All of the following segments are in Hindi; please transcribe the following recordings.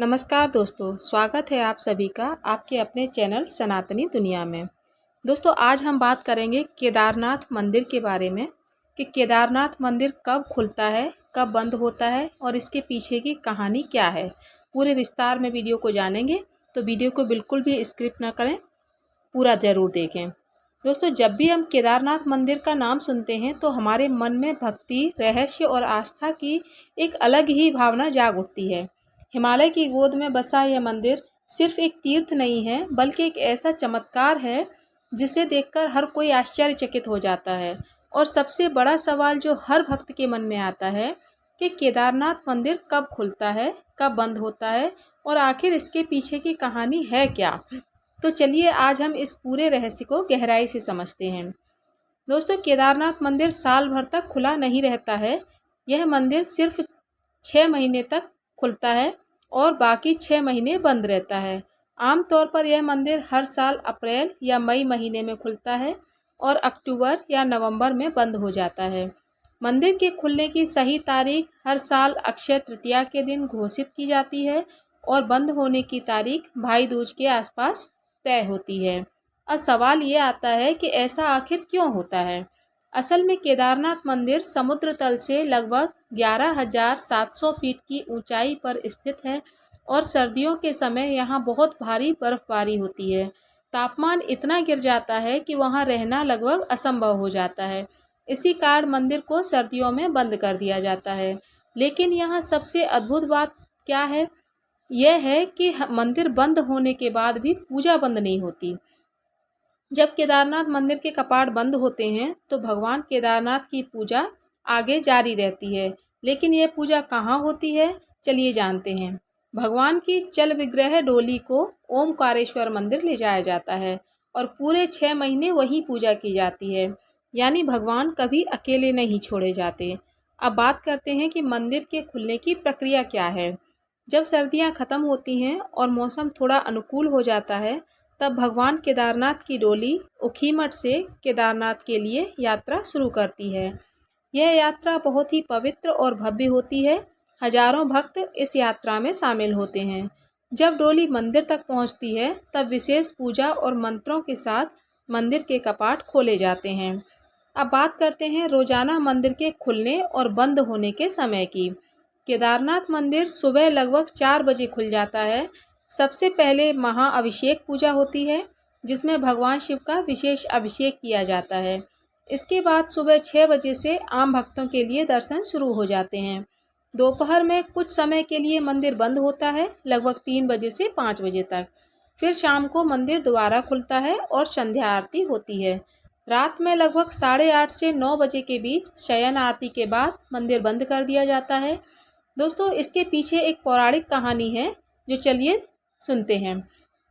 नमस्कार दोस्तों, स्वागत है आप सभी का आपके अपने चैनल सनातनी दुनिया में। दोस्तों, आज हम बात करेंगे केदारनाथ मंदिर के बारे में कि केदारनाथ मंदिर कब खुलता है, कब बंद होता है और इसके पीछे की कहानी क्या है। पूरे विस्तार में वीडियो को जानेंगे, तो वीडियो को बिल्कुल भी स्किप ना करें, पूरा ज़रूर देखें। दोस्तों, जब भी हम केदारनाथ मंदिर का नाम सुनते हैं तो हमारे मन में भक्ति, रहस्य और आस्था की एक अलग ही भावना जाग उठती है। हिमालय की गोद में बसा यह मंदिर सिर्फ एक तीर्थ नहीं है, बल्कि एक ऐसा चमत्कार है जिसे देखकर हर कोई आश्चर्यचकित हो जाता है। और सबसे बड़ा सवाल जो हर भक्त के मन में आता है कि केदारनाथ मंदिर कब खुलता है, कब बंद होता है और आखिर इसके पीछे की कहानी है क्या। तो चलिए आज हम इस पूरे रहस्य को गहराई से समझते हैं। दोस्तों, केदारनाथ मंदिर साल भर तक खुला नहीं रहता है। यह मंदिर सिर्फ 6 महीने तक खुलता है और बाकी 6 महीने बंद रहता है। आमतौर पर यह मंदिर हर साल अप्रैल या मई महीने में खुलता है और अक्टूबर या नवंबर में बंद हो जाता है। मंदिर के खुलने की सही तारीख हर साल अक्षय तृतीया के दिन घोषित की जाती है और बंद होने की तारीख भाई दूज के आसपास तय होती है। अब सवाल ये आता है कि ऐसा आखिर क्यों होता है। असल में केदारनाथ मंदिर समुद्र तल से लगभग 11,700 फीट की ऊंचाई पर स्थित है और सर्दियों के समय यहाँ बहुत भारी बर्फबारी होती है। तापमान इतना गिर जाता है कि वहाँ रहना लगभग असंभव हो जाता है। इसी कारण मंदिर को सर्दियों में बंद कर दिया जाता है। लेकिन यहाँ सबसे अद्भुत बात क्या है, यह है कि मंदिर बंद होने के बाद भी पूजा बंद नहीं होती। जब केदारनाथ मंदिर के कपाट बंद होते हैं तो भगवान केदारनाथ की पूजा आगे जारी रहती है। लेकिन यह पूजा कहाँ होती है, चलिए जानते हैं। भगवान की चल विग्रह डोली को ओमकारेश्वर मंदिर ले जाया जाता है और पूरे 6 महीने वहीं पूजा की जाती है। यानी भगवान कभी अकेले नहीं छोड़े जाते। अब बात करते हैं कि मंदिर के खुलने की प्रक्रिया क्या है। जब सर्दियां खत्म होती हैं और मौसम थोड़ा अनुकूल हो जाता है, तब भगवान केदारनाथ की डोली ऊखीमठ से केदारनाथ के लिए यात्रा शुरू करती है। यह यात्रा बहुत ही पवित्र और भव्य होती है। हजारों भक्त इस यात्रा में शामिल होते हैं। जब डोली मंदिर तक पहुंचती है, तब विशेष पूजा और मंत्रों के साथ मंदिर के कपाट खोले जाते हैं। अब बात करते हैं रोजाना मंदिर के खुलने और बंद होने के समय की। केदारनाथ मंदिर सुबह लगभग 4 बजे खुल जाता है। सबसे पहले महाअभिषेक पूजा होती है, जिसमें भगवान शिव का विशेष अभिषेक किया जाता है। इसके बाद सुबह 6 बजे से आम भक्तों के लिए दर्शन शुरू हो जाते हैं। दोपहर में कुछ समय के लिए मंदिर बंद होता है, लगभग 3 बजे से 5 बजे तक। फिर शाम को मंदिर दोबारा खुलता है और संध्या आरती होती है। रात में लगभग 8:30 से 9 बजे के बीच शयन आरती के बाद मंदिर बंद कर दिया जाता है। दोस्तों, इसके पीछे एक पौराणिक कहानी है, जो चलिए सुनते हैं।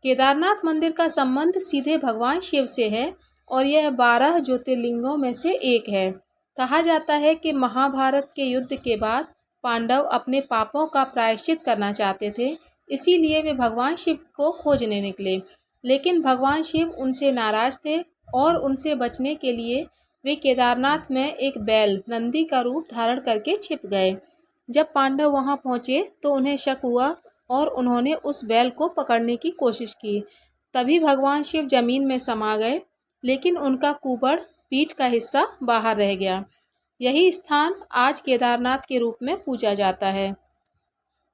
केदारनाथ मंदिर का संबंध सीधे भगवान शिव से है और यह 12 ज्योतिर्लिंगों में से एक है। कहा जाता है कि महाभारत के युद्ध के बाद पांडव अपने पापों का प्रायश्चित करना चाहते थे, इसीलिए वे भगवान शिव को खोजने निकले। लेकिन भगवान शिव उनसे नाराज थे और उनसे बचने के लिए वे केदारनाथ में एक बैल नंदी का रूप धारण करके छिप गए। जब पांडव वहां पहुंचे तो उन्हें शक हुआ और उन्होंने उस बैल को पकड़ने की कोशिश की। तभी भगवान शिव जमीन में समा गए, लेकिन उनका कुबड़ पीठ का हिस्सा बाहर रह गया। यही स्थान आज केदारनाथ के रूप में पूजा जाता है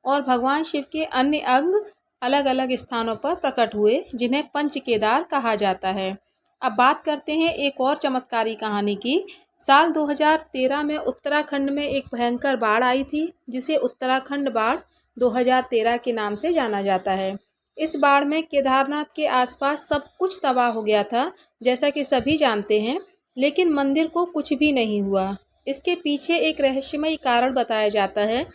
और भगवान शिव के अन्य अंग अलग अलग स्थानों पर प्रकट हुए, जिन्हें पंच केदार कहा जाता है। अब बात करते हैं एक और चमत्कारी कहानी की। साल 2013 में उत्तराखंड में एक भयंकर बाढ़ आई थी, जिसे उत्तराखंड बाढ़ 2013 के नाम से जाना जाता है। इस बाढ़ में केदारनाथ के आसपास सब कुछ तबाह हो गया था, जैसा कि सभी जानते हैं, लेकिन मंदिर को कुछ भी नहीं हुआ। इसके पीछे एक रहस्यमयी कारण बताया जाता है।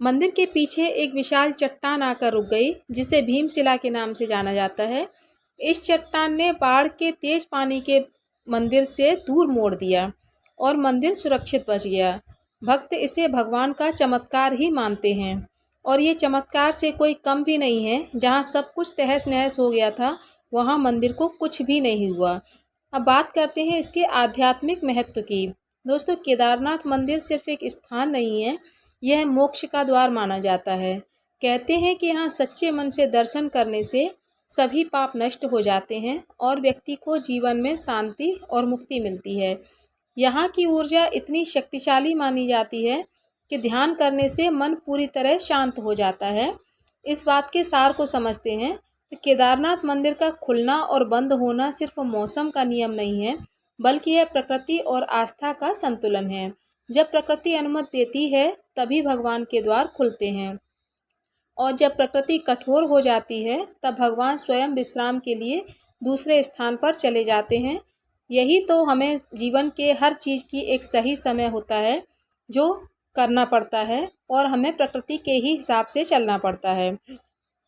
मंदिर के पीछे एक विशाल चट्टान आकर रुक गई, जिसे भीमशिला के नाम से जाना जाता है। इस चट्टान ने बाढ़ के तेज पानी के मंदिर से दूर मोड़ दिया और मंदिर सुरक्षित बच गया। भक्त इसे भगवान का चमत्कार ही मानते हैं और ये चमत्कार से कोई कम भी नहीं है। जहाँ सब कुछ तहस नहस हो गया था, वहाँ मंदिर को कुछ भी नहीं हुआ। अब बात करते हैं इसके आध्यात्मिक महत्व की। दोस्तों, केदारनाथ मंदिर सिर्फ एक स्थान नहीं है, यह मोक्ष का द्वार माना जाता है। कहते हैं कि यहाँ सच्चे मन से दर्शन करने से सभी पाप नष्ट हो जाते हैं और व्यक्ति को जीवन में शांति और मुक्ति मिलती है। यहाँ की ऊर्जा इतनी शक्तिशाली मानी जाती है कि ध्यान करने से मन पूरी तरह शांत हो जाता है। इस बात के सार को समझते हैं तो केदारनाथ मंदिर का खुलना और बंद होना सिर्फ मौसम का नियम नहीं है, बल्कि यह प्रकृति और आस्था का संतुलन है। जब प्रकृति अनुमति देती है तभी भगवान के द्वार खुलते हैं, और जब प्रकृति कठोर हो जाती है तब भगवान स्वयं विश्राम के लिए दूसरे स्थान पर चले जाते हैं। यही तो हमें जीवन के हर चीज़ की एक सही समय होता है जो करना पड़ता है, और हमें प्रकृति के ही हिसाब से चलना पड़ता है।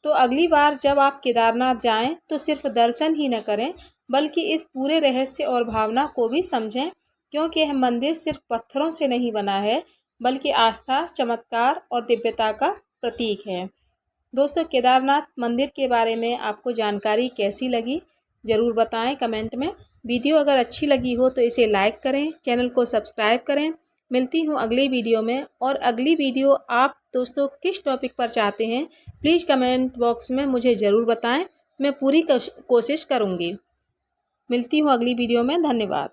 तो अगली बार जब आप केदारनाथ जाएं तो सिर्फ दर्शन ही न करें, बल्कि इस पूरे रहस्य और भावना को भी समझें, क्योंकि यह मंदिर सिर्फ पत्थरों से नहीं बना है, बल्कि आस्था, चमत्कार और दिव्यता का प्रतीक है। दोस्तों, केदारनाथ मंदिर के बारे में आपको जानकारी कैसी लगी ज़रूर बताएं कमेंट में। वीडियो अगर अच्छी लगी हो तो इसे लाइक करें, चैनल को सब्सक्राइब करें। मिलती हूँ अगली वीडियो में, और अगली वीडियो आप दोस्तों किस टॉपिक पर चाहते हैं प्लीज़ कमेंट बॉक्स में मुझे ज़रूर बताएं। मैं पूरी कोशिश करूँगी। मिलती हूँ अगली वीडियो में। धन्यवाद।